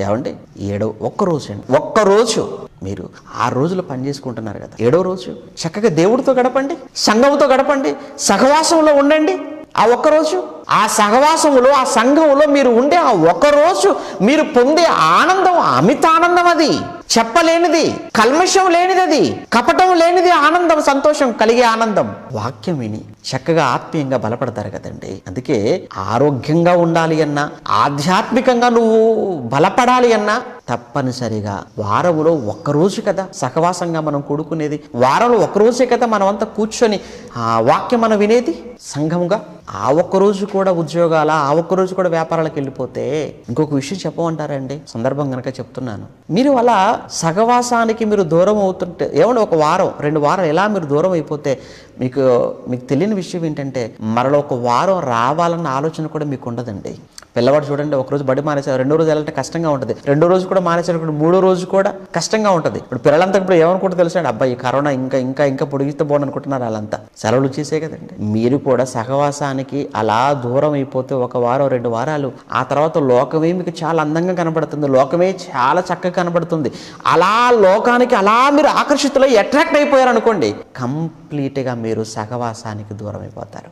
ఏమండి ఒక్కరోజు అండి, ఒక్కరోజు మీరు 6 రోజులు పని చేసుకుంటున్నారు కదా, 7వ రోజు చక్కగా దేవుడితో గడపండి, సంఘంతో గడపండి, సహవాసంలో ఉండండి. ఆ ఒక్కరోజు ఆ సహవాసములో ఆ సంఘంలో మీరు ఉండే ఆ ఒక్కరోజు మీరు పొందే ఆనందం అమిత ఆనందం, అది చెప్పలేనిది, కల్మషం లేనిది, అది కపటం లేనిది ఆనందం, సంతోషం కలిగే ఆనందం. వాక్యం విని చక్కగా ఆత్మీయంగా బలపడతారు కదండి. అందుకే ఆరోగ్యంగా ఉండాలి అన్నా, ఆధ్యాత్మికంగా నువ్వు బలపడాలి అన్నా తప్పనిసరిగా వారంలో ఒక్కరోజు కదా సహవాసంగా మనం కూడుకునేది, వారంలో ఒక్కరోజే కదా మనం అంతా కూర్చొని ఆ వాక్యం మనం వినేది సంఘముగా. ఆ ఒక్కరోజు కూడా ఉద్యోగాల, ఆ ఒక్కరోజు కూడా వ్యాపారాలకు వెళ్ళిపోతే ఇంకొక విషయం చెప్పమంటారండి, సందర్భం కనుక చెప్తున్నాను. మీరు అలా సహవాసానికి మీరు దూరం అవుతుంటే, ఏమన్నా 1 వారం 2 వారాలు ఎలా మీరు దూరం అయిపోతే మీకు తెలియని విషయం ఏంటంటే మరలో 1 వారం రావాలన్న ఆలోచన కూడా మీకు ఉండదండి. పిల్లవాడు చూడండి, 1 రోజు బడి మానేసారు, 2వ రోజు వెళ్ళాలంటే కష్టంగా ఉంటుంది, 2వ రోజు కూడా మానేసారు, 3వ రోజు కూడా కష్టంగా ఉంటుంది. ఇప్పుడు పిల్లలంతా ఇప్పుడు ఏమనుకుంటారు తెలుసండి, అబ్బాయి కరోనా ఇంకా పొడిగిస్తే బాగుంది అనుకుంటున్నారు. వాళ్ళంతా సెలవులు చేసే కదండి. మీరు కూడా సహవాసానికి అలా దూరం అయిపోతే 1 వారం 2 వారాలు, ఆ తర్వాత లోకమే మీకు చాలా అందంగా కనబడుతుంది, లోకమే చాలా చక్కగా కనబడుతుంది. అలా లోకానికి అలా మీరు ఆకర్షితులై అట్రాక్ట్ అయిపోయారు అనుకోండి, కంప్లీట్గా మీరు సహవాసానికి దూరం అయిపోతారు.